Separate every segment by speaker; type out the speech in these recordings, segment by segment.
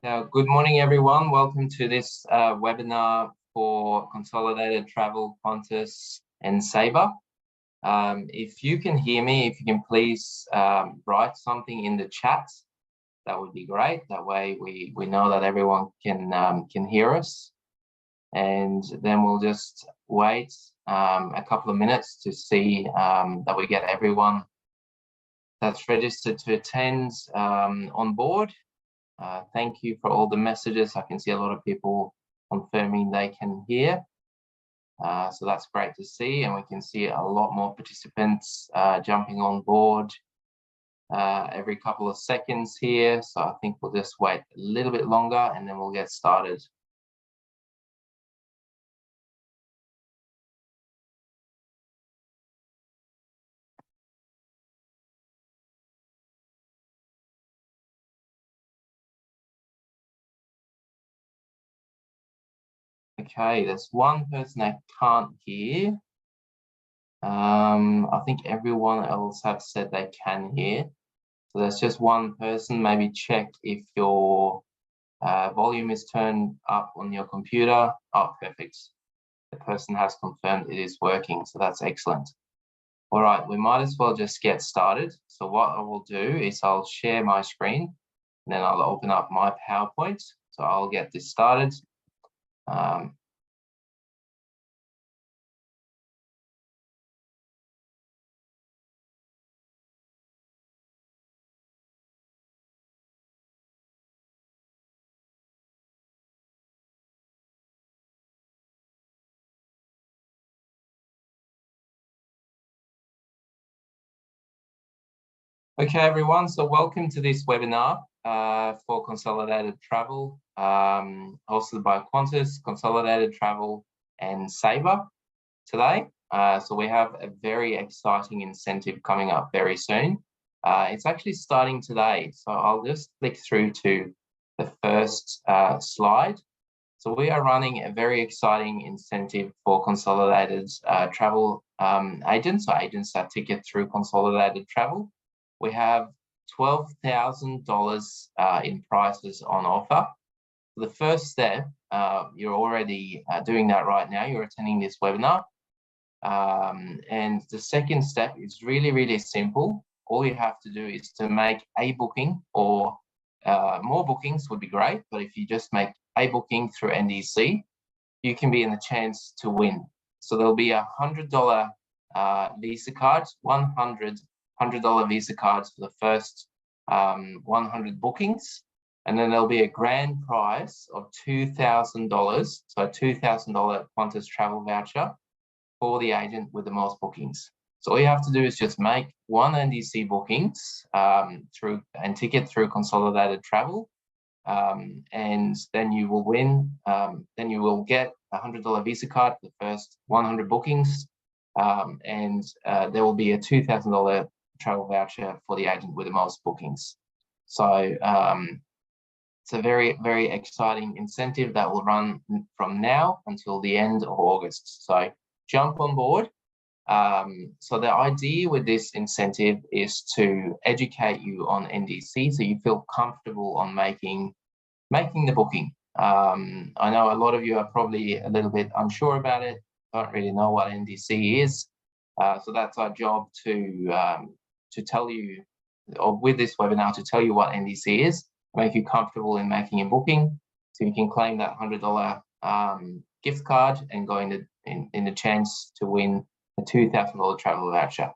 Speaker 1: Good morning, everyone. Welcome to this webinar for Consolidated Travel, Qantas and Sabre. If you can hear me, if you can please write something in the chat, that would be great. That way we know that everyone can hear us. And then we'll just wait a couple of minutes to see that we get everyone that's registered to attend on board. Thank you for all the messages. I can see a lot of people confirming they can hear. So that's great to see, and we can see a lot more participants jumping on board every couple of seconds here. So I think we'll just wait a little bit longer and then we'll get started. Okay, there's one person that can't hear. I think everyone else have said they can hear. So there's just one person. Maybe check if your volume is turned up on your computer. Oh, perfect. The person has confirmed it is working, so that's excellent. All right, we might as well just get started. So what I will do is I'll share my screen, and then I'll open up my PowerPoint. So I'll get this started. Okay, everyone, so welcome to this webinar for Consolidated Travel, hosted by Qantas, Consolidated Travel and Sabre today. So we have a very exciting incentive coming up very soon. It's actually starting today, so I'll just click through to the first slide. So we are running a very exciting incentive for Consolidated Travel agents, or agents that ticket through Consolidated Travel. We have $12,000 in prizes on offer. The first step, you're already doing that right now. You're attending this webinar. And the second step is really, really simple. All you have to do is to make a booking, or more bookings would be great. But if you just make a booking through NDC, you can be in the chance to win. So there'll be a $100 Visa card, $100 Visa cards for the first 100 bookings, and then there'll be a grand prize of $2,000, so a $2,000 Qantas travel voucher for the agent with the most bookings. So all you have to do is just make one NDC bookings through and ticket through Consolidated Travel, and then you will win. Then you will get a $100 Visa card for the first 100 bookings, and there will be a $2,000 travel voucher for the agent with the most bookings. So it's a very, very exciting incentive that will run from now until the end of August. So jump on board. So the idea with this incentive is to educate you on NDC, so you feel comfortable on making the booking. I know a lot of you are probably a little bit unsure about it, don't really know what NDC is. So that's our job to tell you, or with this webinar, to tell you what NDC is, make you comfortable in making a booking, so you can claim that $100 gift card and go in the chance to win a $2,000 travel voucher.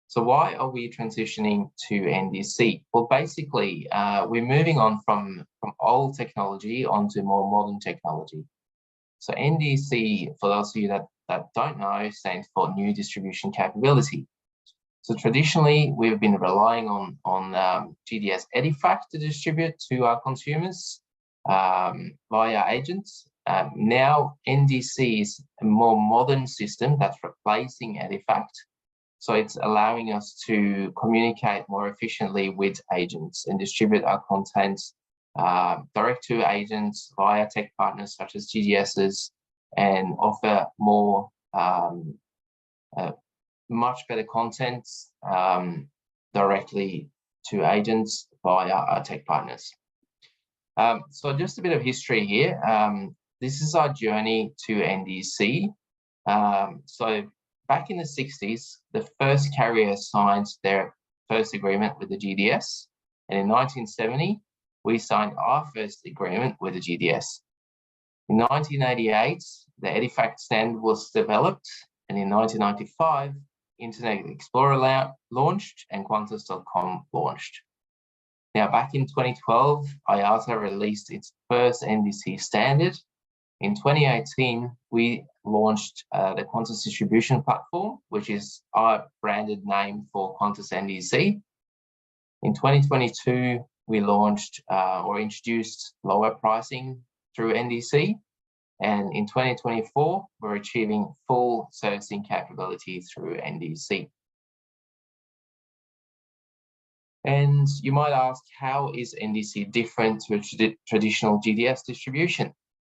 Speaker 1: So why are we transitioning to NDC? Well, basically, we're moving on from old technology onto more modern technology. So NDC, for those of you that don't know, stands for New Distribution Capability. So traditionally, we've been relying on GDS Edifact to distribute to our consumers via agents. Now NDC is a more modern system that's replacing Edifact. So it's allowing us to communicate more efficiently with agents and distribute our content direct to agents via tech partners such as GDSs, and offer more much better content directly to agents via our tech partners. So just a bit of history here. This is our journey to NDC. So back in the 60s, the first carrier signed their first agreement with the GDS. And in 1970, we signed our first agreement with the GDS. In 1988, the Edifact standard was developed. And in 1995, Internet Explorer launched and Qantas.com launched. Now, back in 2012, IATA released its first NDC standard. In 2018, we launched the Qantas distribution platform, which is our branded name for Qantas NDC. In 2022, we launched or introduced lower pricing through NDC. And in 2024, we're achieving full servicing capability through NDC. And you might ask, how is NDC different to a traditional GDS distribution?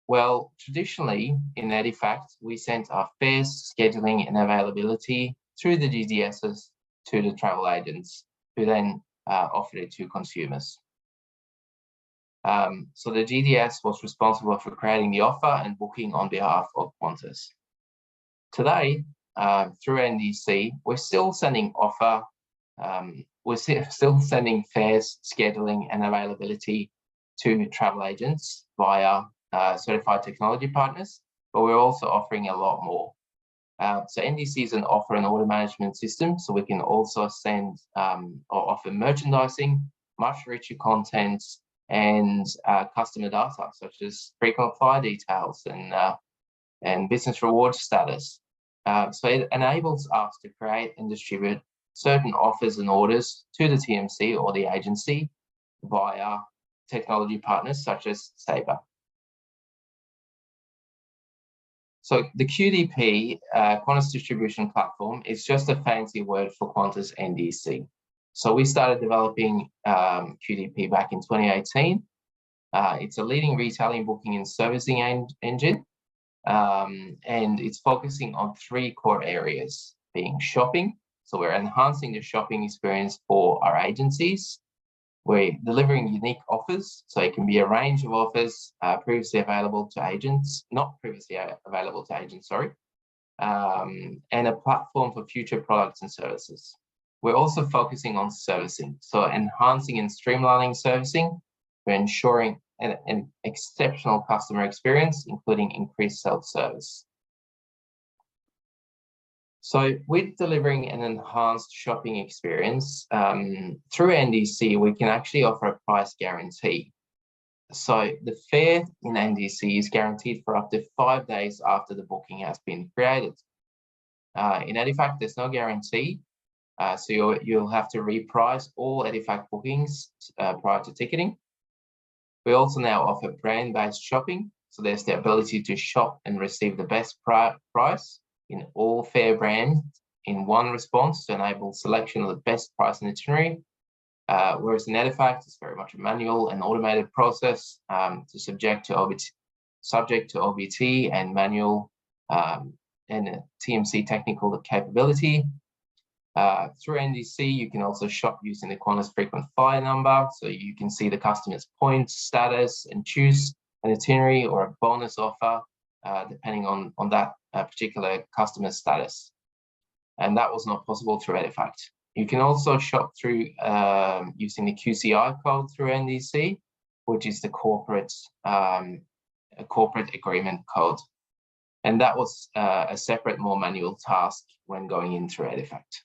Speaker 1: Well, traditionally in Edifact, we sent our fares, scheduling and availability through the GDSs to the travel agents, who then offered it to consumers. So the GDS was responsible for creating the offer and booking on behalf of Qantas. Today, through NDC, we're still sending offer, we're still sending fares, scheduling and availability to travel agents via certified technology partners, but we're also offering a lot more. So NDC is an offer and order management system, so we can also send or offer merchandising, much richer content, and customer data such as frequent flyer details and business reward status. So it enables us to create and distribute certain offers and orders to the TMC or the agency via technology partners such as Sabre. So the QDP, Qantas Distribution Platform, is just a fancy word for Qantas NDC. So we started developing QDP back in 2018. It's a leading retailing, booking and servicing engine, and it's focusing on three core areas, being shopping. So we're enhancing the shopping experience for our agencies. We're delivering unique offers, so it can be a range of offers previously available to agents, not previously available to agents, sorry, and a platform for future products and services. We're also focusing on servicing, so enhancing and streamlining servicing for ensuring an exceptional customer experience, including increased self-service. So with delivering an enhanced shopping experience through NDC, we can actually offer a price guarantee. So the fare in NDC is guaranteed for up to 5 days after the booking has been created. In Edifact, there's no guarantee, so you'll have to reprice all Edifact bookings prior to ticketing. We also now offer brand-based shopping, so there's the ability to shop and receive the best price in all fare brands in one response to enable selection of the best price and itinerary. Whereas in Edifact, it's very much a manual and automated process subject to OBT and manual and TMC technical capability. Through NDC, you can also shop using the Qantas frequent flyer number, so you can see the customer's points, status, and choose an itinerary or a bonus offer depending on that particular customer status. And that was not possible through Edifact. You can also shop through using the QCI code through NDC, which is the corporate agreement code. And that was a separate, more manual task when going in through Edifact.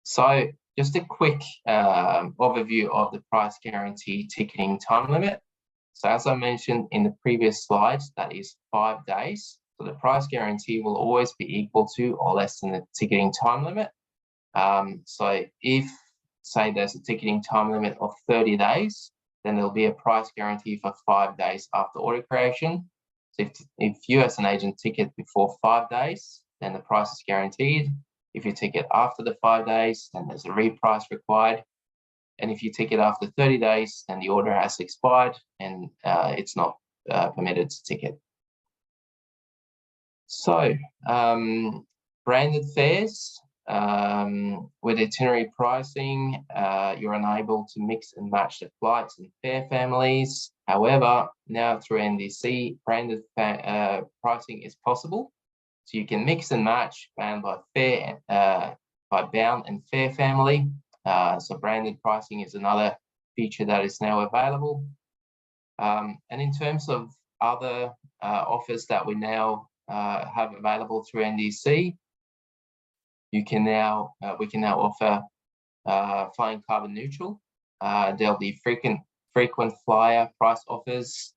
Speaker 1: So just a quick overview of the price guarantee ticketing time limit. So as I mentioned in the previous slides, that is 5 days. So the price guarantee will always be equal to or less than the ticketing time limit. So if, say, there's a ticketing time limit of 30 days, then there'll be a price guarantee for 5 days after order creation. So if you as an agent ticket before 5 days, then the price is guaranteed. If you ticket after the 5 days, then there's a reprice required. And if you ticket after 30 days, then the order has expired and it's not permitted to ticket. So branded fares. With itinerary pricing, you're unable to mix and match the flights and fare families. However, now through NDC, branded pricing is possible. So you can mix and match bound by fare, by bound and fare family. So branded pricing is another feature that is now available. And in terms of other offers that we now have available through NDC, we can now offer flying carbon neutral. There'll be frequent flyer price offers,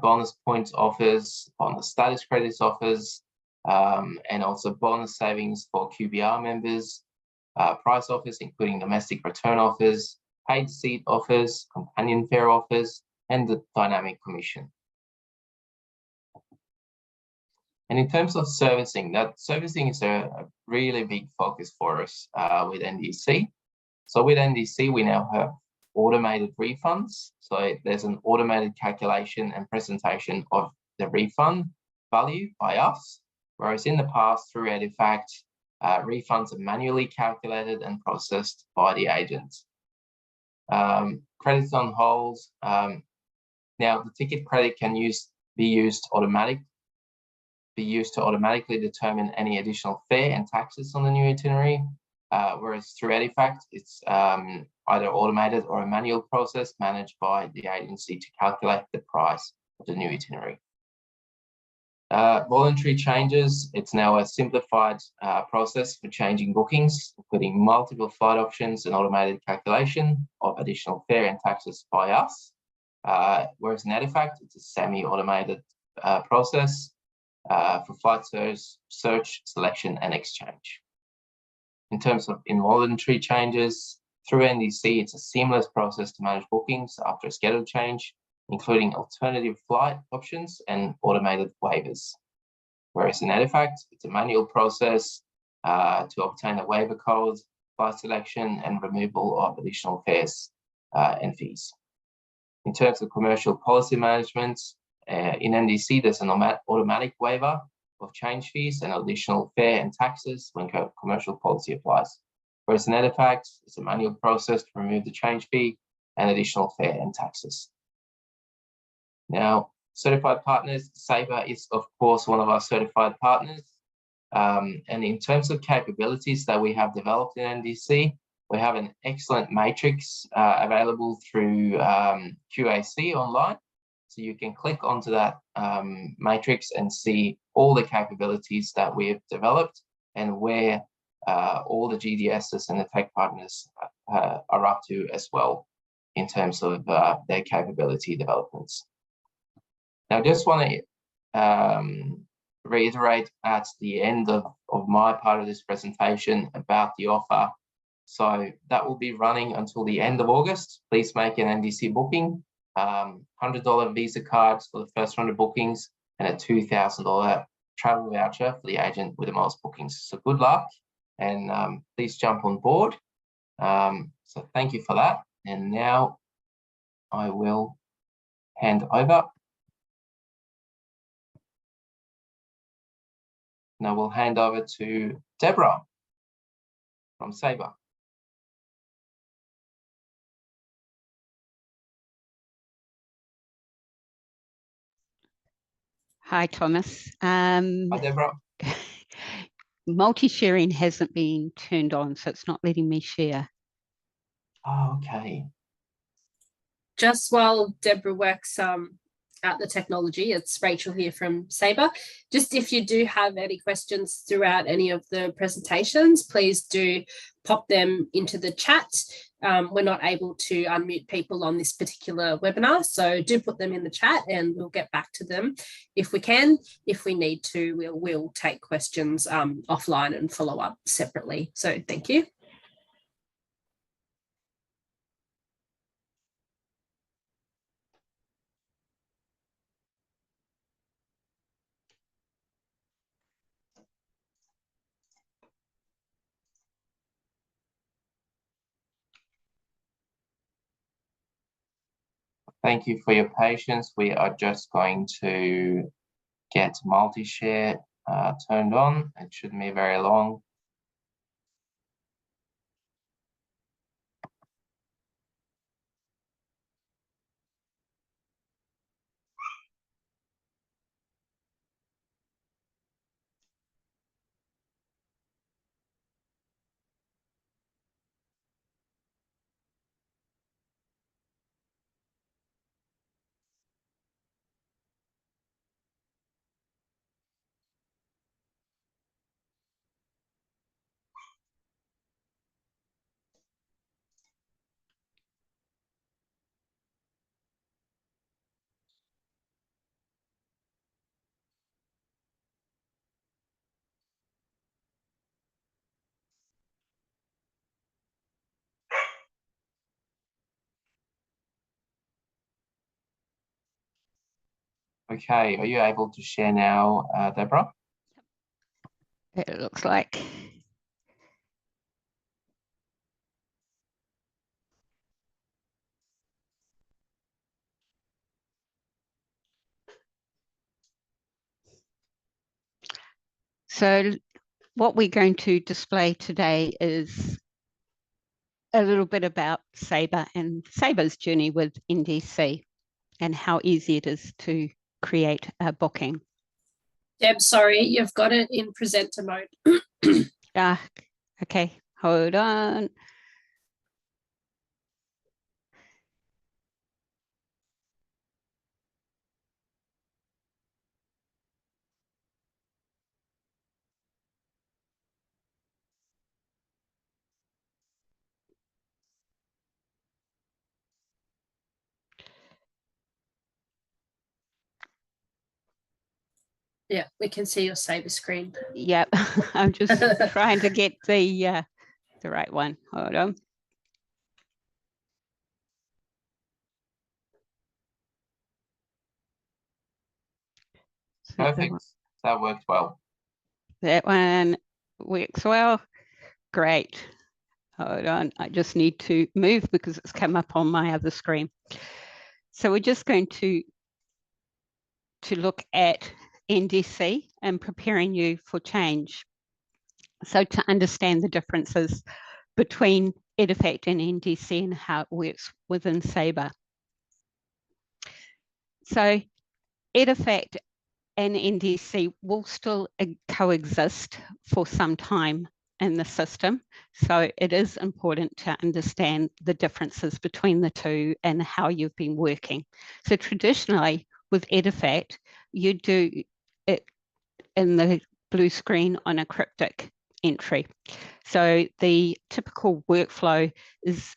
Speaker 1: bonus points offers, bonus status credits offers, and also bonus savings for QBR members, price offers including domestic return offers, paid seat offers, companion fare offers, and the dynamic commission. And in terms of servicing, servicing is a really big focus for us with NDC. So with NDC, we now have automated refunds. So there's an automated calculation and presentation of the refund value by us, whereas in the past through Edifact, refunds are manually calculated and processed by the agents. Credits on hold. Now the ticket credit can be used to automatically determine any additional fare and taxes on the new itinerary, whereas through Edifact, it's either automated or a manual process managed by the agency to calculate the price of the new itinerary. Voluntary changes, it's now a simplified process for changing bookings, including multiple flight options and automated calculation of additional fare and taxes by us, whereas in Edifact, it's a semi-automated process for flight search, selection, and exchange. In terms of involuntary changes, through NDC, it's a seamless process to manage bookings after a schedule change, including alternative flight options and automated waivers. Whereas in Edifact, it's a manual process to obtain a waiver code, flight selection, and removal of additional fares and fees. In terms of commercial policy management, in NDC, there's an automatic waiver of change fees and additional fare and taxes when commercial policy applies. Whereas in Edifact, it's a manual process to remove the change fee and additional fare and taxes. Now, certified partners, Sabre is of course one of our certified partners. And in terms of capabilities that we have developed in NDC, we have an excellent matrix available through QAC online. So you can click onto that matrix and see all the capabilities that we have developed and where all the GDSs and the tech partners are up to as well in terms of their capability developments. Now, I just want to reiterate at the end of my part of this presentation about the offer. So that will be running until the end of August. Please make an NDC booking. $100 Visa cards for the first 100 bookings and a $2,000 travel voucher for the agent with the most bookings. So good luck and please jump on board. So thank you for that. And now I will hand over. Now we'll hand over to Deborah from Sabre.
Speaker 2: Hi, Thomas.
Speaker 1: Hi, Deborah.
Speaker 2: Multi-sharing hasn't been turned on, so it's not letting me share.
Speaker 1: Oh, okay.
Speaker 3: Just while Deborah works out the technology, it's Rachel here from Sabre. Just if you do have any questions throughout any of the presentations, please do pop them into the chat. We're not able to unmute people on this particular webinar, so do put them in the chat and we'll get back to them if we can. If we need to, we'll take questions offline and follow up separately. So thank you.
Speaker 1: Thank you for your patience. We are just going to get multi-share turned on. It shouldn't be very long. Okay, are you able to share now, Deborah?
Speaker 2: It looks like. So what we're going to display today is a little bit about Sabre and Sabre's journey with NDC and how easy it is to create a booking.
Speaker 3: Deb, sorry, you've got it in presenter mode.
Speaker 2: Okay, hold on.
Speaker 3: Yeah, we can see your Sabre screen.
Speaker 2: Yep, I'm just trying to get the right one. Hold on.
Speaker 1: Perfect. That worked well.
Speaker 2: That one works well. Great. Hold on. I just need to move because it's come up on my other screen. So we're just going to look at NDC and preparing you for change. So to understand the differences between EDIFACT and NDC and how it works within Sabre. So EDIFACT and NDC will still coexist for some time in the system. So it is important to understand the differences between the two and how you've been working. So traditionally with EDIFACT, you do it in the blue screen on a cryptic entry. So the typical workflow is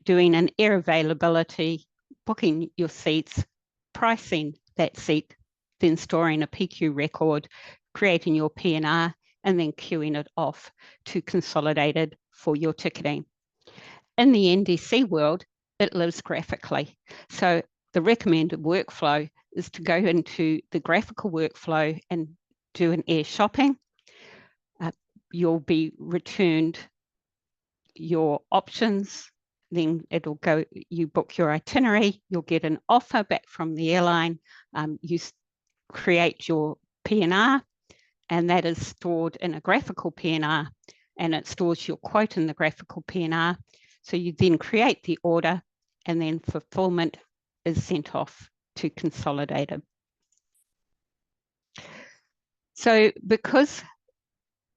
Speaker 2: doing an air availability, booking your seats, pricing that seat, then storing a PQ record, creating your PNR, and then queuing it off to Consolidated for your ticketing. In the NDC world, it lives graphically. So the recommended workflow is to go into the graphical workflow and do an air shopping. You'll be returned your options, then it'll go, you book your itinerary, you'll get an offer back from the airline, you create your PNR, and that is stored in a graphical PNR, and it stores your quote in the graphical PNR. So you then create the order, and then fulfillment is sent off to Consolidated. So because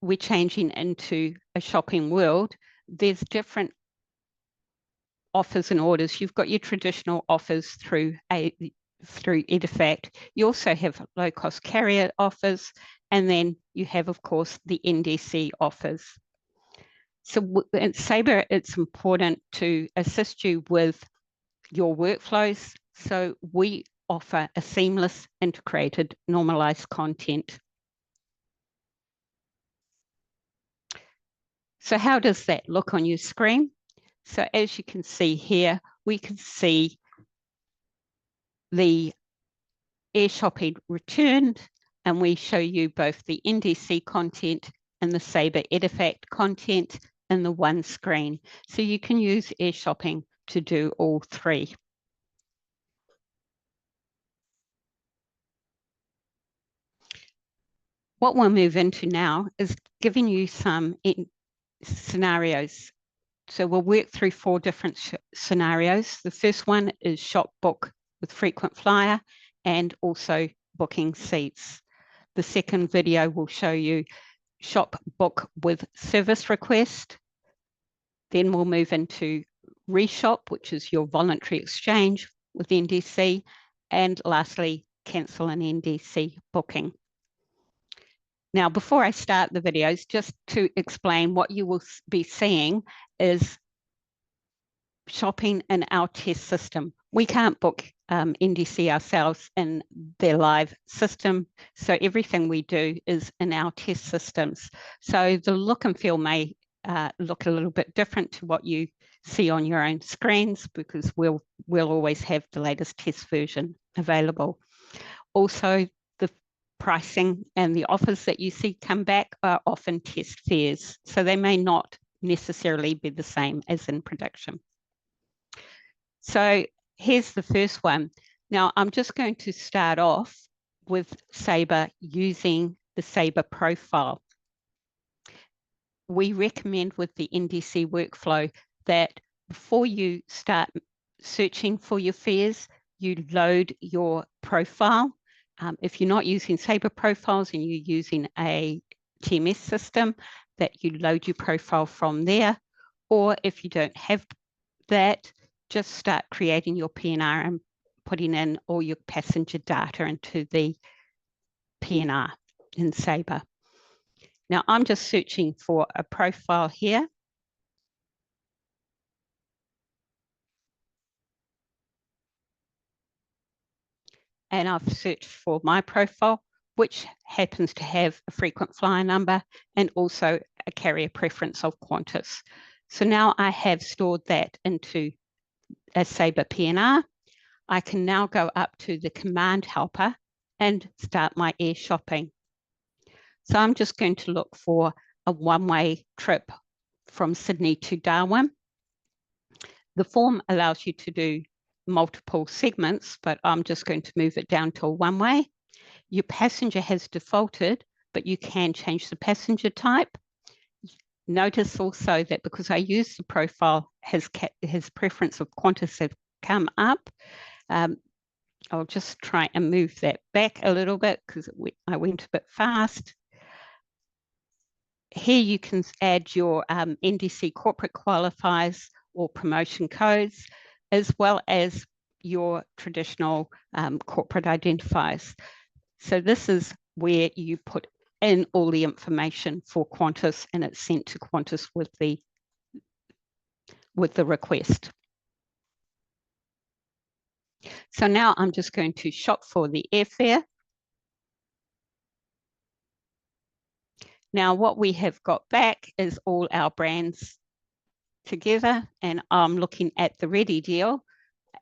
Speaker 2: we're changing into a shopping world, there's different offers and orders. You've got your traditional offers through EDIFACT. You also have low-cost carrier offers, and then you have, of course, the NDC offers. So at Sabre, it's important to assist you with your workflows. So we offer a seamless, integrated, normalized content. So how does that look on your screen? So as you can see here, we can see the air shopping returned, and we show you both the NDC content and the Sabre EDIFACT content in the one screen. So you can use air shopping to do all three. What we'll move into now is giving you some scenarios. So we'll work through 4 different scenarios. The first one is shop book with frequent flyer and also booking seats. The second video will show you shop book with service request. Then we'll move into reshop, which is your voluntary exchange with NDC. And lastly, cancel an NDC booking. Now, before I start the videos, just to explain what you will be seeing is shopping in our test system. We can't book NDC ourselves in their live system. So everything we do is in our test systems. So the look and feel may look a little bit different to what you see on your own screens, because we'll always have the latest test version available. Also, the pricing and the offers that you see come back are often test fares, so they may not necessarily be the same as in production. So here's the first one. Now I'm just going to start off with Sabre using the Sabre profile. We recommend with the NDC workflow that before you start searching for your fares, you load your profile. If you're not using Sabre profiles and you're using a TMS system, that you load your profile from there. Or if you don't have that, just start creating your PNR and putting in all your passenger data into the PNR in Sabre. Now I'm just searching for a profile here. And I've searched for my profile, which happens to have a frequent flyer number and also a carrier preference of Qantas. So now I have stored that into a Sabre PNR. I can now go up to the command helper and start my air shopping. So I'm just going to look for a one-way trip from Sydney to Darwin. The form allows you to do multiple segments, but I'm just going to move it down to a one-way. Your passenger has defaulted, but you can change the passenger type. Notice also that because I use the profile, his preference of Qantas have come up. I'll just try and move that back a little bit because I went a bit fast. Here you can add your NDC corporate qualifiers or promotion codes, as well as your traditional corporate identifiers. So this is where you put in all the information for Qantas and it's sent to Qantas with the request. So now I'm just going to shop for the airfare. Now what we have got back is all our brands together, and I'm looking at the ready deal,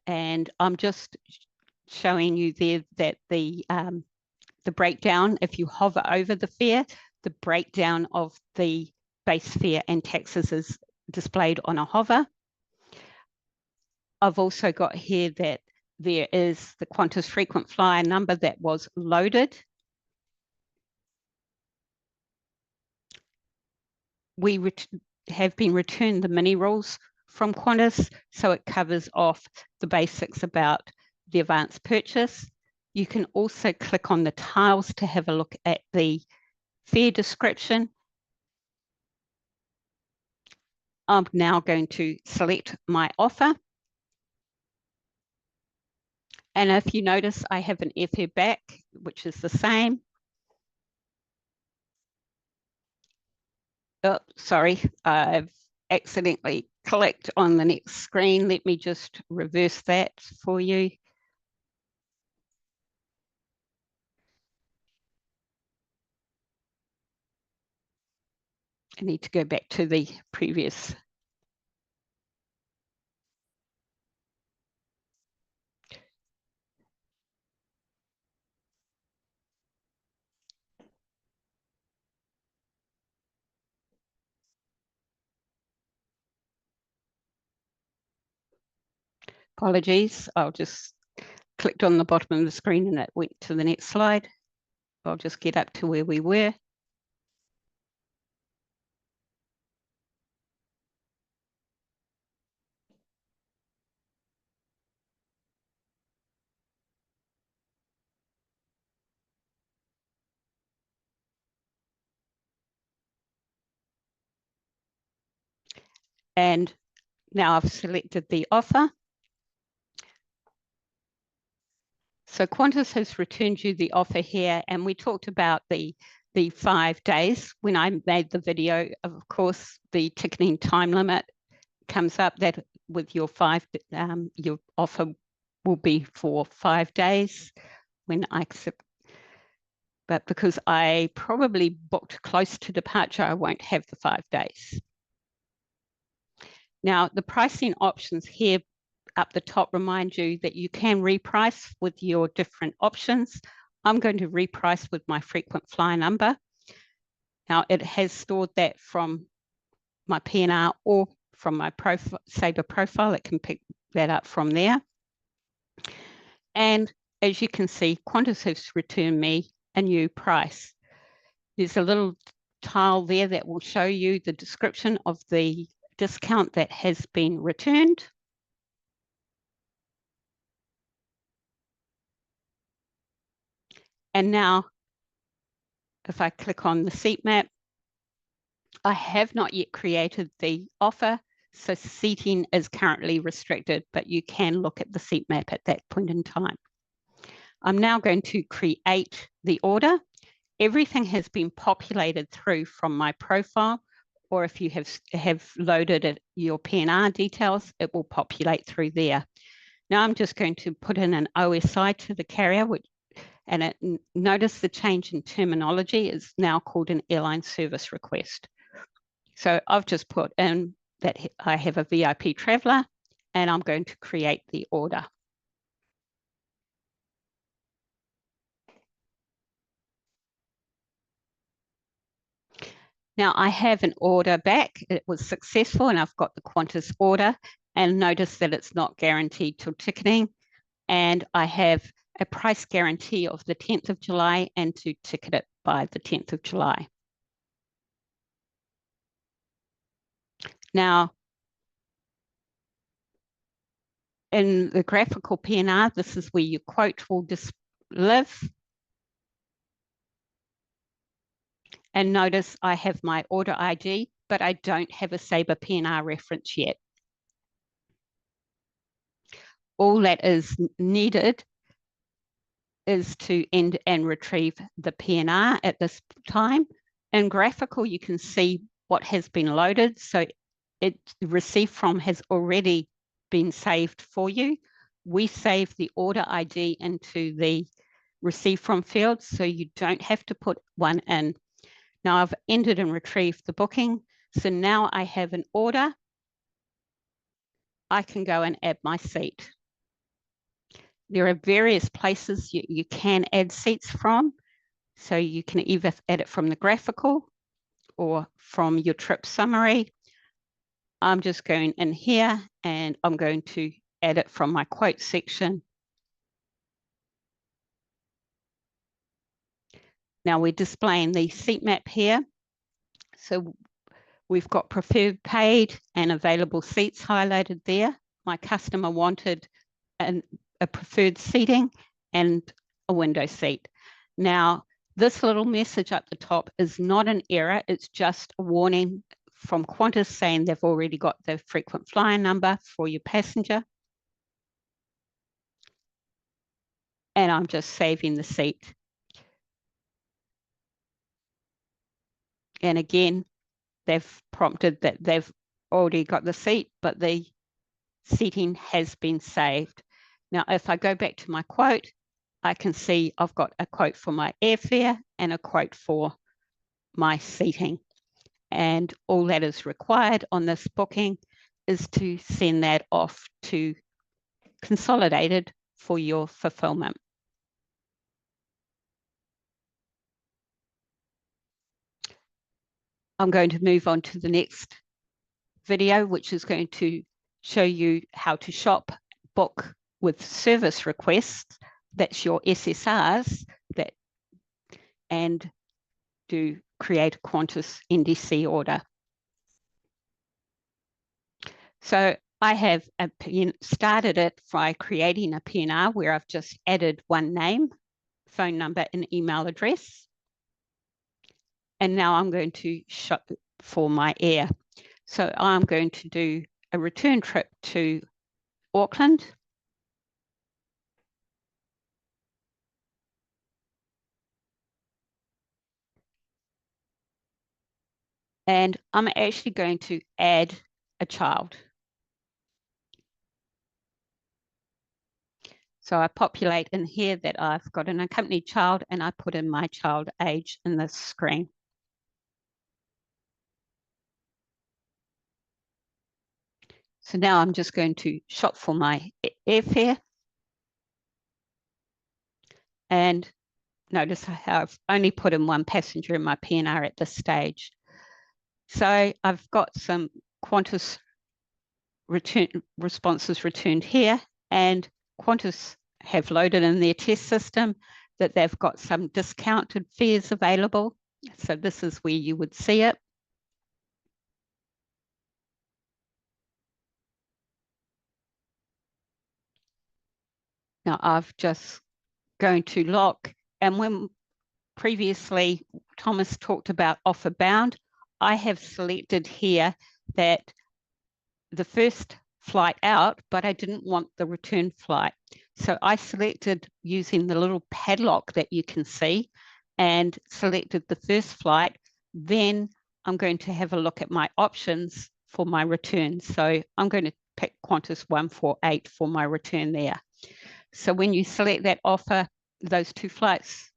Speaker 2: and I'm just showing you there that the breakdown, if you hover over the fare, the breakdown of the base fare and taxes is displayed on a hover. I've also got here that there is the Qantas frequent flyer number that was loaded. We have been returned the mini rules from Qantas, so it covers off the basics about the advance purchase. You can also click on the tiles to have a look at the fare description. I'm now going to select my offer. And if you notice, I have an airfare back, which is the same. Oh, sorry, I've accidentally clicked on the next screen. Let me just reverse that for you. I need to go back to the previous. Apologies, I'll just clicked on the bottom of the screen and it went to the next slide. I'll just get up to where we were. And now I've selected the offer. So Qantas has returned you the offer here, and we talked about the 5 days. When I made the video, of course, the ticketing time limit comes up that with your your offer will be for 5 days when I accept. But because I probably booked close to departure, I won't have the 5 days. Now, the pricing options here up the top remind you that you can reprice with your different options. I'm going to reprice with my frequent flyer number. Now it has stored that from my PNR or from my Sabre profile. It can pick that up from there. And as you can see, Qantas has returned me a new price. There's a little tile there that will show you the description of the discount that has been returned. And now, if I click on the seat map, I have not yet created the offer, so seating is currently restricted, but you can look at the seat map at that point in time. I'm now going to create the order. Everything has been populated through from my profile, or if you have loaded your PNR details, it will populate through there. Now I'm just going to put in an OSI to the carrier, notice the change in terminology is now called an airline service request. So I've just put in that I have a VIP traveller and I'm going to create the order. Now I have an order back. It was successful and I've got the Qantas order, and notice that it's not guaranteed till ticketing. And I have a price guarantee of the 10th of July and to ticket it by the 10th of July. Now, in the graphical PNR, this is where your quote will just live. And notice I have my order ID, but I don't have a Sabre PNR reference yet. All that is needed is to end and retrieve the PNR at this time. In graphical, you can see what has been loaded. So it received from has already been saved for you. We save the order ID into the receive from field, so you don't have to put one in. Now I've ended and retrieved the booking. So now I have an order. I can go and add my seat. There are various places you can add seats from. So you can either add it from the graphical or from your trip summary. I'm just going in here and I'm going to add it from my quote section. Now we're displaying the seat map here. So we've got preferred paid and available seats highlighted there. My customer wanted a preferred seating and a window seat. Now, this little message up the top is not an error. It's just a warning from Qantas saying they've already got the frequent flyer number for your passenger. And I'm just saving the seat. And again, they've prompted that they've already got the seat, but the seating has been saved. Now, if I go back to my quote, I can see I've got a quote for my airfare and a quote for my seating. And all that is required on this booking is to send that off to Consolidated for your fulfillment. I'm going to move on to the next video, which is going to show you how to shop, book with service requests. That's your SSRs, and do create a Qantas NDC order. So I have started it by creating a PNR where I've just added one name, phone number, and email address. And now I'm going to shop for my air. So I'm going to do a return trip to Auckland. And I'm actually going to add a child. So I populate in here that I've got an accompanied child and I put in my child age in this screen. So now I'm just going to shop for my airfare. And notice how I've only put in one passenger in my PNR at this stage. So I've got some Qantas responses returned here, and Qantas have loaded in their test system that they've got some discounted fares available. So this is where you would see it. Now I've just going to lock, and when previously Thomas talked about offer bound, I have selected here that the first flight out, but I didn't want the return flight. So I selected using the little padlock that you can see and selected the first flight. Then I'm going to have a look at my options for my return. So I'm going to pick Qantas 148 for my return there. So when you select that offer, those two flights,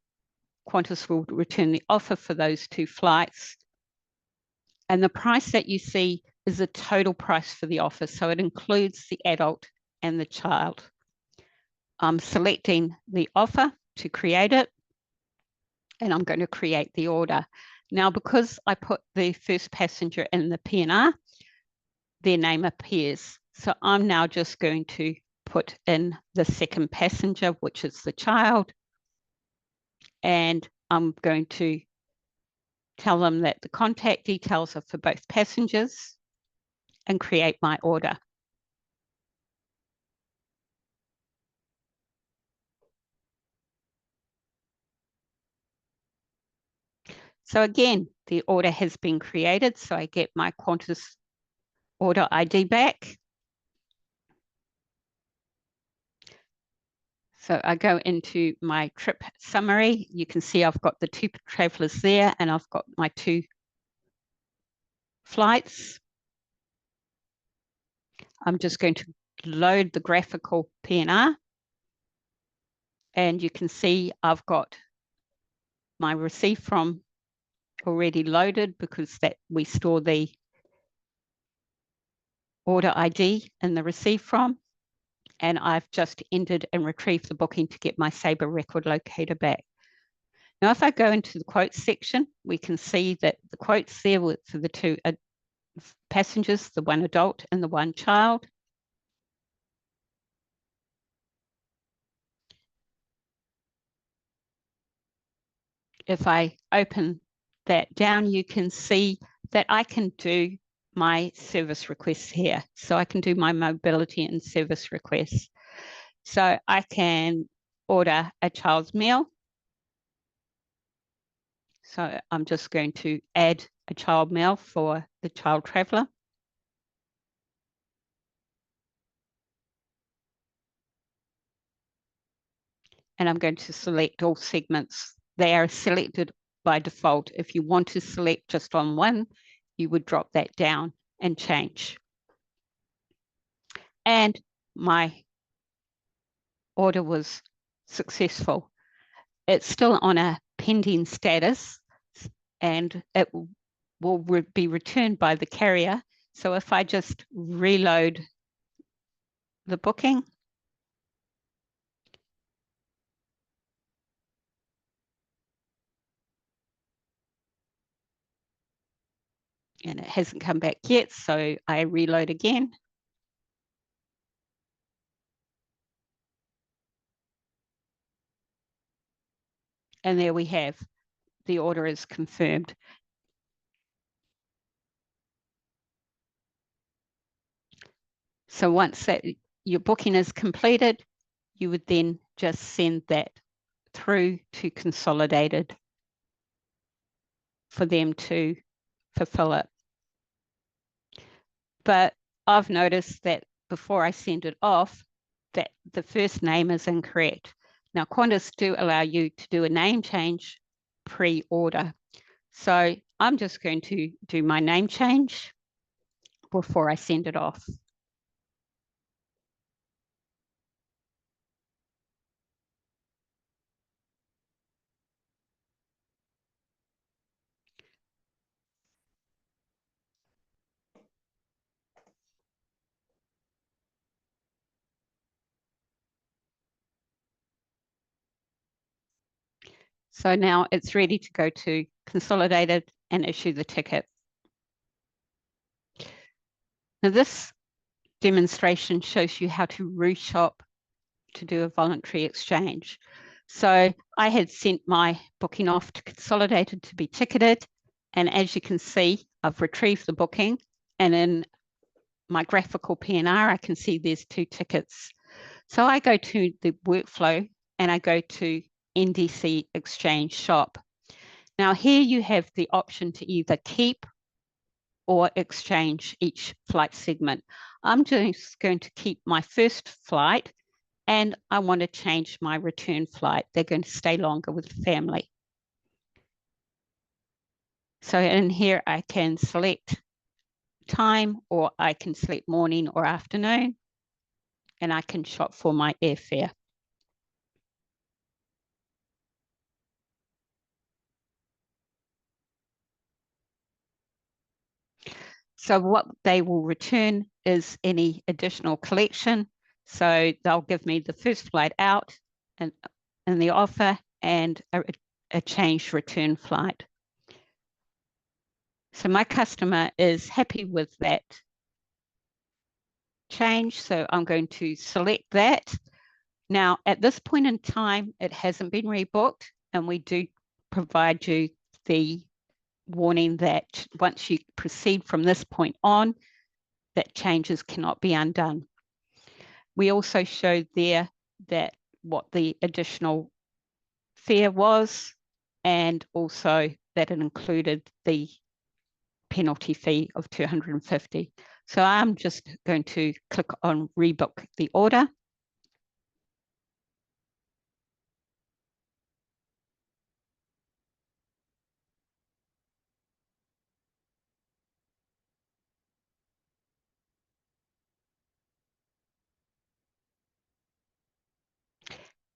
Speaker 2: Qantas will return the offer for those two flights. And the price that you see is the total price for the offer. So it includes the adult and the child. I'm selecting the offer to create it, and I'm going to create the order. Now, because I put the first passenger in the PNR, their name appears. So I'm now just going to put in the second passenger, which is the child. And I'm going to tell them that the contact details are for both passengers and create my order. So again, the order has been created. So I get my Qantas order ID back. So I go into my trip summary. You can see I've got the two travelers there, and I've got my two flights. I'm just going to load the graphical PNR. And you can see I've got my receive from already loaded because that we store the order ID in the receive from. And I've just entered and retrieved the booking to get my Sabre record locator back. Now, if I go into the quotes section, we can see that the quotes there were for the two passengers, the one adult and the one child. If I open that down, you can see that I can do my service requests here. So I can do my mobility and service requests. So I can order a child's meal. So I'm just going to add a child meal for the child traveller. And I'm going to select all segments. They are selected by default. If you want to select just on one, you would drop that down and change. And my order was successful. It's still on a pending status, and it will be returned by the carrier. So if I just reload the booking, and it hasn't come back yet, so I reload again. And there we have, the order is confirmed. So once that your booking is completed, you would then just send that through to Consolidated for them to fulfill it. But I've noticed that before I send it off, that the first name is incorrect. Now, Qantas do allow you to do a name change pre-order. So I'm just going to do my name change before I send it off. So now it's ready to go to Consolidated and issue the ticket. Now this demonstration shows you how to reshop to do a voluntary exchange. So I had sent my booking off to Consolidated to be ticketed. And as you can see, I've retrieved the booking, and in my graphical PNR, I can see there's 2 tickets. So I go to the workflow and I go to NDC Exchange Shop. Now here you have the option to either keep or exchange each flight segment. I'm just going to keep my first flight, and I want to change my return flight. They're going to stay longer with the family. So in here, I can select time, or I can select morning or afternoon, and I can shop for my airfare. So what they will return is any additional collection. So they'll give me the first flight out and the offer, and a changed return flight. So my customer is happy with that change. So I'm going to select that. Now, at this point in time, it hasn't been rebooked, and we do provide you the warning that once you proceed from this point on, that changes cannot be undone. We also showed there that what the additional fare was, and also that it included the penalty fee of $250. So I'm just going to click on rebook the order.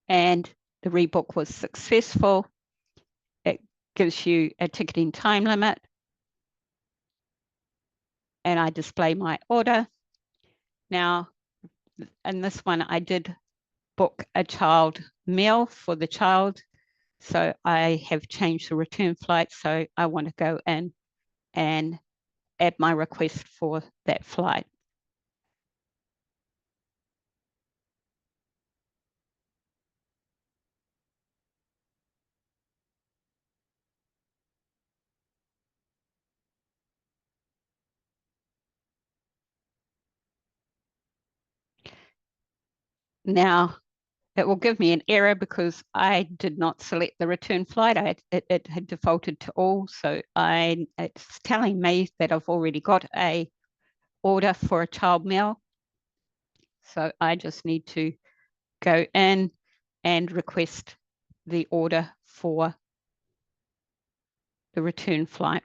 Speaker 2: And the rebook was successful. It gives you a ticketing time limit. And I display my order. Now, in this one, I did book a child meal for the child. So I have changed the return flight. So I want to go in and add my request for that flight. Now, it will give me an error because I did not select the return flight. It had defaulted to all. So it's telling me that I've already got a order for a child meal. So I just need to go in and request the order for the return flight.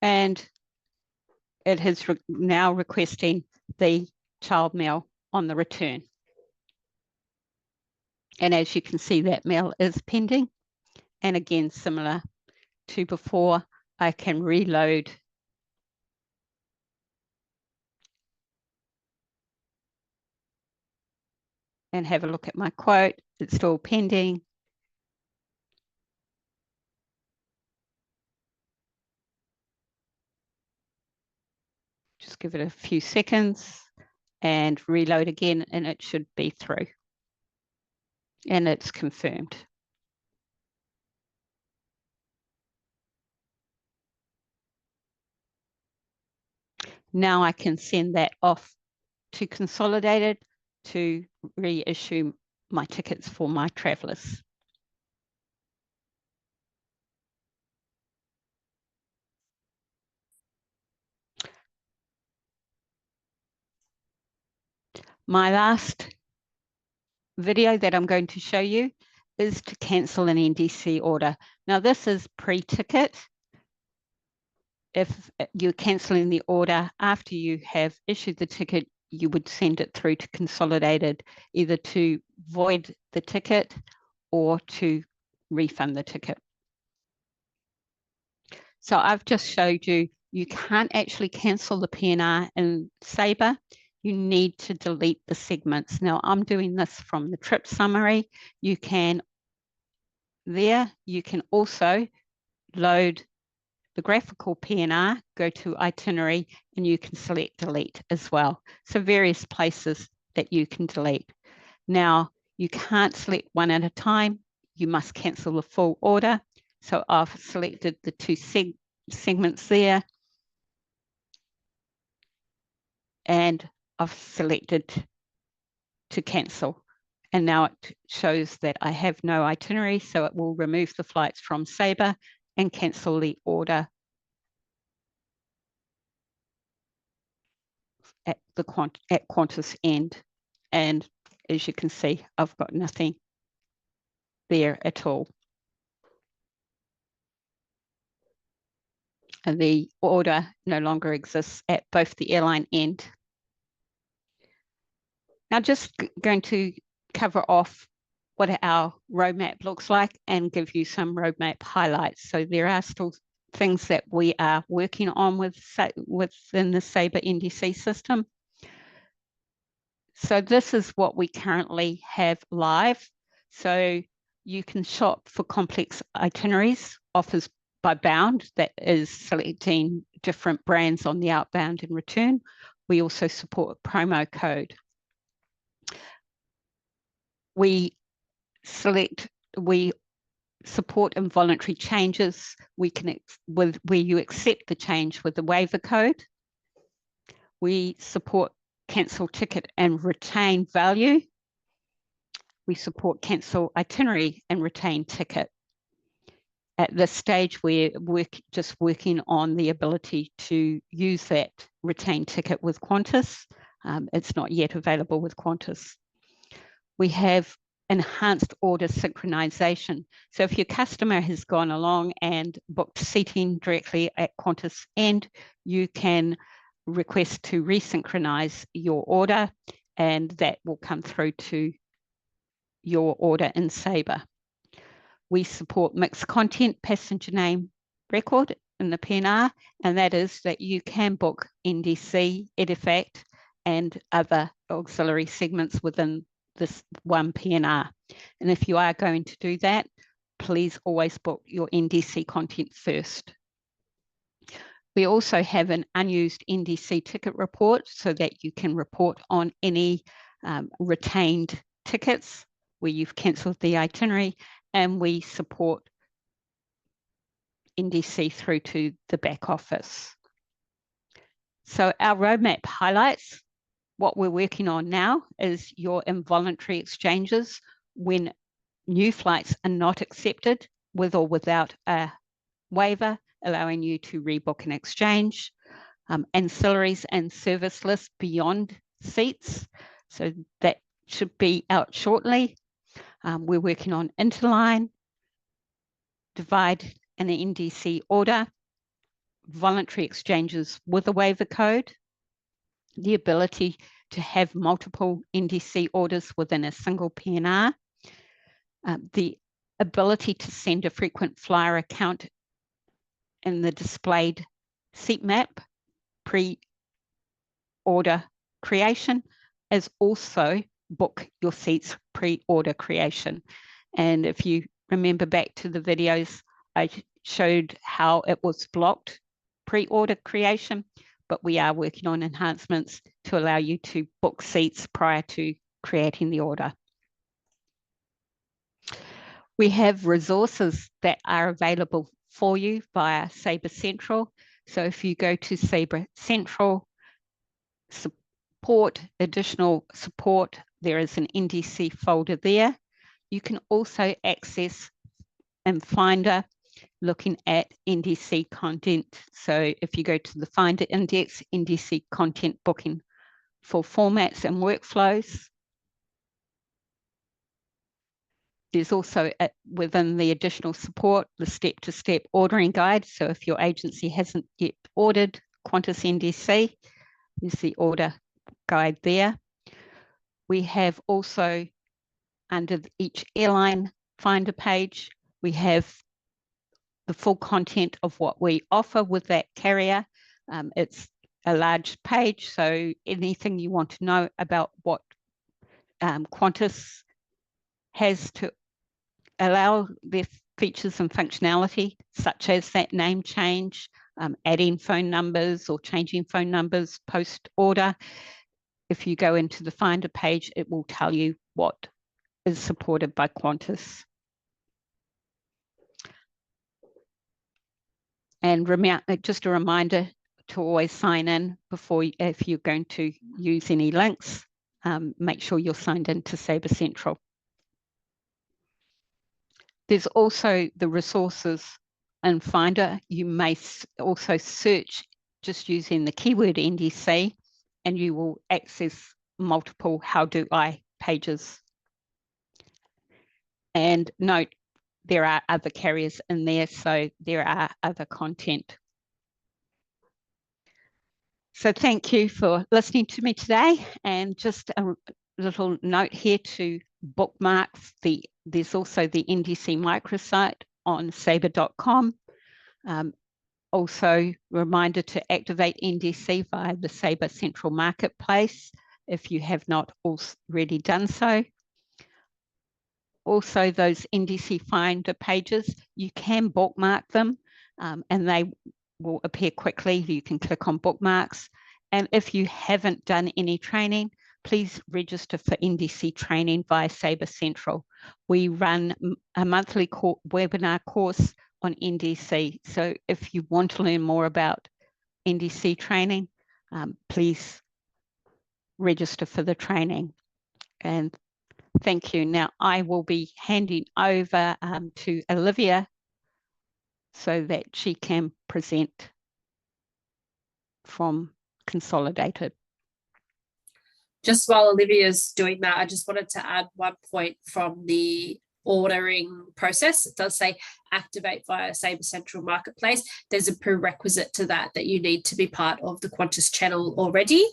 Speaker 2: And it is now requesting the child meal on the return. And as you can see, that meal is pending. And again, similar to before, I can reload and have a look at my quote. It's still pending. Just give it a few seconds, and reload again, and it should be through. And it's confirmed. Now I can send that off to Consolidated to reissue my tickets for my travellers. My last video that I'm going to show you is to cancel an NDC order. Now this is pre-ticket. If you're cancelling the order after you have issued the ticket, you would send it through to Consolidated, either to void the ticket or to refund the ticket. So I've just showed you, you can't actually cancel the PNR in Sabre. You need to delete the segments. Now I'm doing this from the trip summary. You can also load the graphical PNR, go to itinerary, and you can select delete as well. So various places that you can delete. Now, you can't select one at a time. You must cancel the full order. So I've selected the two segments there. And I've selected to cancel. And now it shows that I have no itinerary, so it will remove the flights from Sabre and cancel the order at Qantas end. And as you can see, I've got nothing there at all. And the order no longer exists at both the airline end. Now just going to cover off what our roadmap looks like and give you some roadmap highlights. So there are still things that we are working on within the Sabre NDC system. So this is what we currently have live. So you can shop for complex itineraries, offers by bound, that is selecting different brands on the outbound and return. We also support promo code. We support involuntary changes. We connect with where you accept the change with the waiver code. We support cancel ticket and retain value. We support cancel itinerary and retain ticket. At this stage, we're just working on the ability to use that retain ticket with Qantas. It's not yet available with Qantas. We have enhanced order synchronization. So if your customer has gone along and booked seating directly at Qantas end, you can request to resynchronize your order, and that will come through to your order in Sabre. We support mixed content passenger name record in the PNR, and that is that you can book NDC, EDIFACT, and other auxiliary segments within this one PNR. And if you are going to do that, please always book your NDC content first. We also have an unused NDC ticket report so that you can report on any retained tickets where you've cancelled the itinerary, and we support NDC through to the back office. So our roadmap highlights. What we're working on now is your involuntary exchanges when new flights are not accepted with or without a waiver, allowing you to rebook an exchange, ancillaries and service lists beyond seats. So that should be out shortly. We're working on interline, divide an NDC order, voluntary exchanges with a waiver code, the ability to have multiple NDC orders within a single PNR, the ability to send a frequent flyer account in the displayed seat map pre-order creation, as also book your seats pre-order creation. And if you remember back to the videos, I showed how it was blocked pre-order creation. but we are working on enhancements to allow you to book seats prior to creating the order. We have resources that are available for you via Sabre Central. So if you go to Sabre Central, support, additional support, there is an NDC folder there. You can also access and Finder looking at NDC content. So if you go to the Finder index, NDC content booking for formats and workflows. There's also within the additional support, the step-to-step ordering guide. So if your agency hasn't yet ordered Qantas NDC, there's the order guide there. We have also under each airline Finder page, we have the full content of what we offer with that carrier. It's a large page, so anything you want to know about what Qantas has to allow their features and functionality, such as that name change, adding phone numbers or changing phone numbers post-order. If you go into the Finder page, it will tell you what is supported by Qantas. And just a reminder to always sign in before, if you're going to use any links, make sure you're signed in to Sabre Central. There's also the resources in Finder. You may also search just using the keyword NDC, and you will access multiple how do I pages. And note, there are other carriers in there, so there are other content. So thank you for listening to me today. And just a little note here to bookmark there's also the NDC microsite on sabre.com. Also, reminder to activate NDC via the Sabre Central Marketplace if you have not already done so. Also, those NDC Finder pages, you can bookmark them and they will appear quickly. You can click on bookmarks. And if you haven't done any training, please register for NDC training via Sabre Central. We run a monthly webinar course on NDC. So if you want to learn more about NDC training, please register for the training. And thank you. Now I will be handing over to Olivia so that she can present from Consolidated.
Speaker 3: Just while Olivia's doing that, I just wanted to add one point from the ordering process. It does say activate via Sabre Central Marketplace. There's a prerequisite to that you need to be part of the Qantas channel already.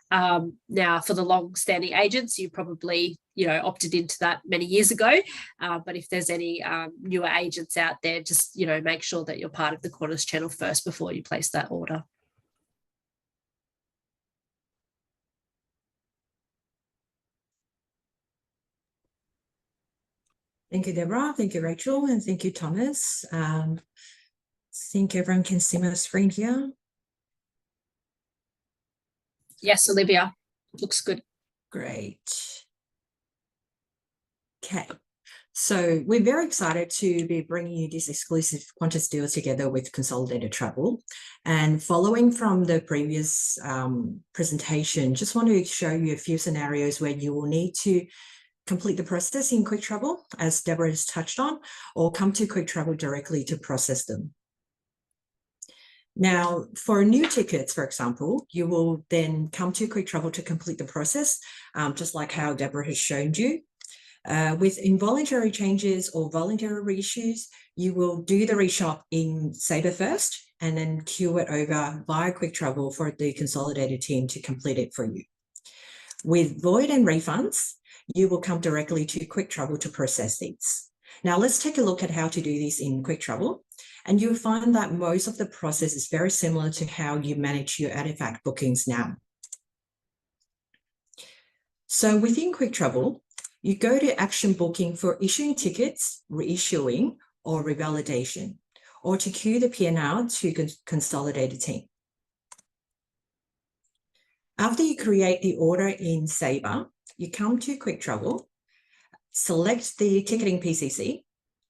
Speaker 3: Now, for the long-standing agents, you probably opted into that many years ago. But if there's any newer agents out there, just make sure that you're part of the Qantas channel first before you place that order.
Speaker 4: Thank you, Deborah. Thank you, Rachel. And thank you, Thomas. I think everyone can see my screen here.
Speaker 3: Yes, Olivia. Looks good.
Speaker 4: Great. Okay. So we're very excited to be bringing you this exclusive Qantas deal together with Consolidated Travel. And following from the previous presentation, just want to show you a few scenarios where you will need to complete the process in Qiktravel, as Deborah has touched on, or come to Qiktravel directly to process them. Now, for new tickets, for example, you will then come to Qiktravel to complete the process, just like how Deborah has shown you. With involuntary changes or voluntary reissues, you will do the reshop in Sabre first and then queue it over via Qiktravel for the Consolidated team to complete it for you. With void and refunds, you will come directly to Qiktravel to process these. Now let's take a look at how to do this in Qiktravel, and you'll find that most of the process is very similar to how you manage your artifact bookings now. So within Qiktravel, you go to action booking for issuing tickets, reissuing, or revalidation, or to queue the P&L to Consolidated team. After you create the order in Sabre, you come to Qiktravel, select the ticketing PCC,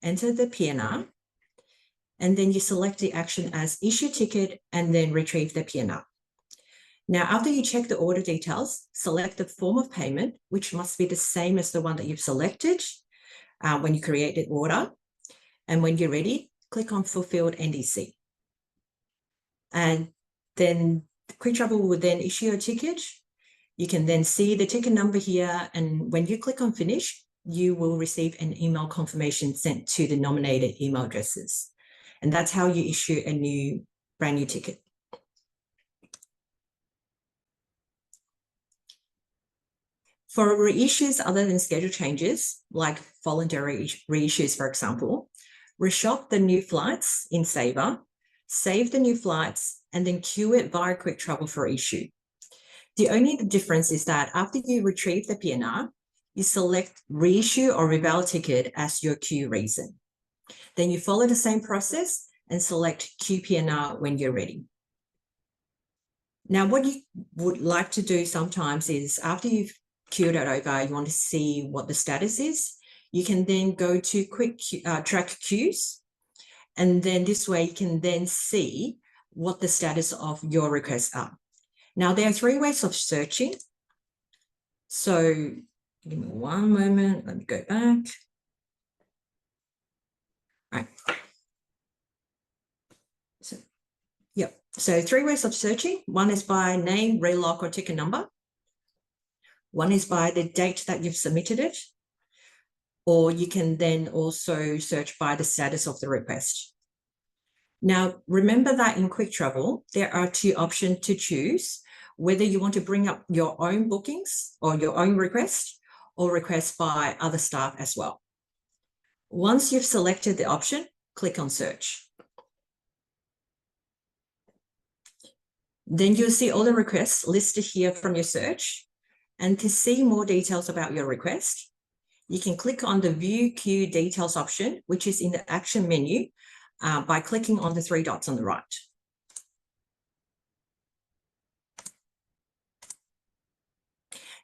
Speaker 4: enter the PNR, and then you select the action as issue ticket and then retrieve the PNR. Now, after you check the order details, select the form of payment, which must be the same as the one that you've selected when you create the order. And when you're ready, click on Fulfilled NDC. And then Qiktravel will then issue a ticket. You can then see the ticket number here. And when you click on Finish, you will receive an email confirmation sent to the nominated email addresses. And that's how you issue a brand new ticket. For reissues other than schedule changes, like voluntary reissues, for example, reshop the new flights in Sabre, save the new flights, and then queue it via Qiktravel for issue. The only difference is that after you retrieve the PNR, you select reissue or reval ticket as your queue reason. Then you follow the same process and select queue PNR when you're ready. Now, what you would like to do sometimes is after you've queued it over, you want to see what the status is. You can then go to track queues, and then this way you can then see what the status of your requests are. Now, there are 3 ways of searching. So give me one moment, let me go back. All right. So 3 ways of searching. One is by name, relock, or ticket number. One is by the date that you've submitted it, or you can then also search by the status of the request. Now, remember that in Qiktravel, there are 2 options to choose, whether you want to bring up your own bookings or your own request, or request by other staff as well. Once you've selected the option, click on Search. Then you'll see all the requests listed here from your search. And to see more details about your request, you can click on the View Queue Details option, which is in the Action menu, by clicking on the 3 dots on the right.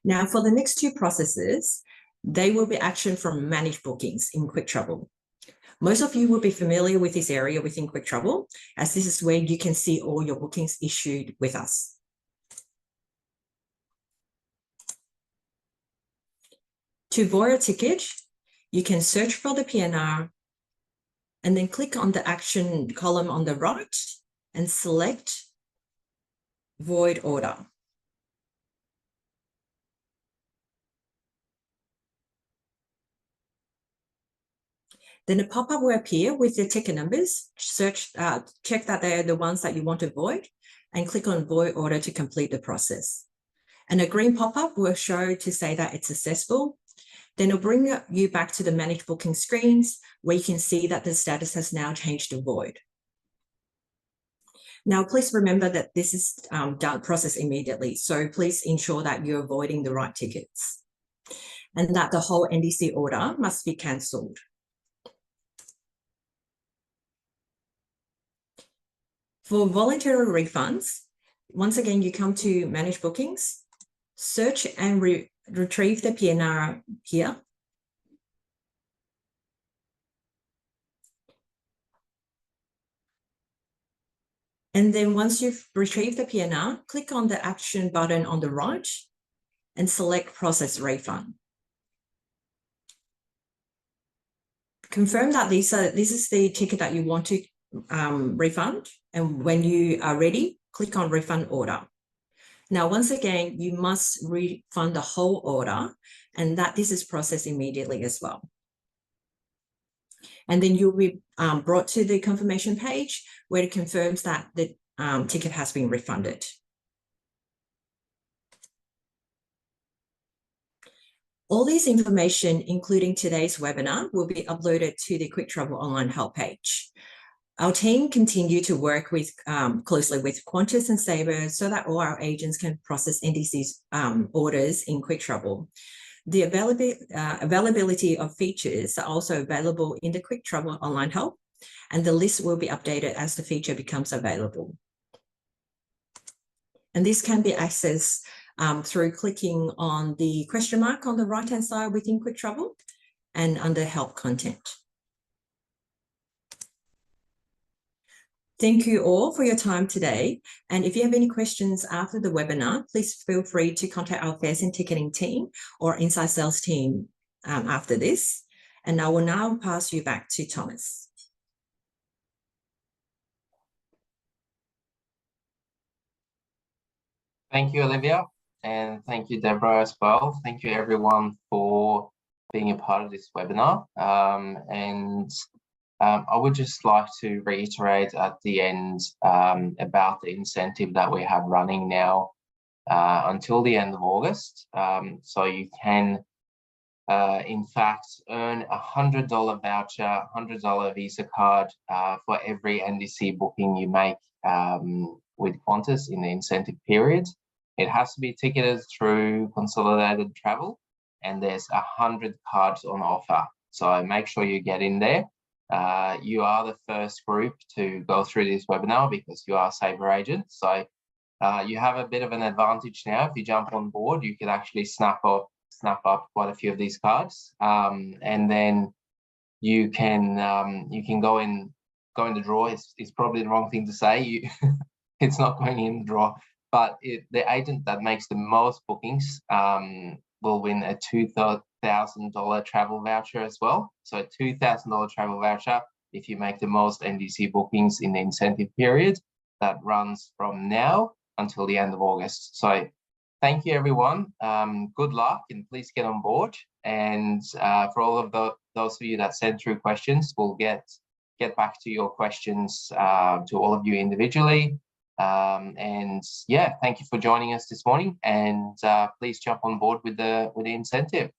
Speaker 4: Now, for the next 2 processes, they will be actioned from Manage Bookings in Qiktravel. Most of you will be familiar with this area within Qiktravel, as this is where you can see all your bookings issued with us. To void a ticket, you can search for the PNR and then click on the action column on the right and select Void Order. Then a pop-up will appear with the ticket numbers. Check that they're the ones that you want to void and click on Void Order to complete the process. And a green pop-up will show to say that it's successful. Then it'll bring you back to the Manage Booking screens where you can see that the status has now changed to void. Now, please remember that this is done process immediately. So please ensure that you're avoiding the right tickets and that the whole NDC order must be cancelled. For voluntary refunds, once again, you come to Manage Bookings, search and retrieve the PNR here. And then once you've retrieved the PNR, click on the action button on the right and select Process Refund. Confirm that this is the ticket that you want to refund. And when you are ready, click on Refund Order. Now, once again, you must refund the whole order and that this is processed immediately as well. And then you'll be brought to the confirmation page where it confirms that the ticket has been refunded. All this information, including today's webinar, will be uploaded to the Qiktravel online help page. Our team continue to work with closely with Qantas and Sabre so that all our agents can process NDC's orders in Qiktravel. The availability of features are also available in the Qiktravel online help, and the list will be updated as the feature becomes available. And this can be accessed through clicking on the question mark on the right-hand side within Qiktravel and under Help Content. Thank you all for your time today. And if you have any questions after the webinar, please feel free to contact our Fares and Ticketing team or Inside Sales team after this. And I will now pass you back to Thomas.
Speaker 1: Thank you, Olivia, and thank you, Deborah, as well. Thank you, everyone, for being a part of this webinar. I would just like to reiterate at the end about the incentive that we have running now until the end of August. So you can, in fact, earn a $100 voucher, $100 Visa card for every NDC booking you make with Qantas in the incentive period. It has to be ticketed through Consolidated Travel, and there's 100 cards on offer. So make sure you get in there. You are the first group to go through this webinar because you are Sabre agents. So you have a bit of an advantage now. If you jump on board, you can actually snap up quite a few of these cards, and then you can go in the draw. It's probably the wrong thing to say. It's not going in the draw, but the agent that makes the most bookings will win a $2,000 travel voucher as well. So a $2,000 travel voucher if you make the most NDC bookings in the incentive period that runs from now until the end of August. So thank you, everyone. Good luck, and please get on board. And for all of those of you that sent through questions, we'll get back to your questions to all of you individually. And yeah, thank you for joining us this morning, and please jump on board with the incentive.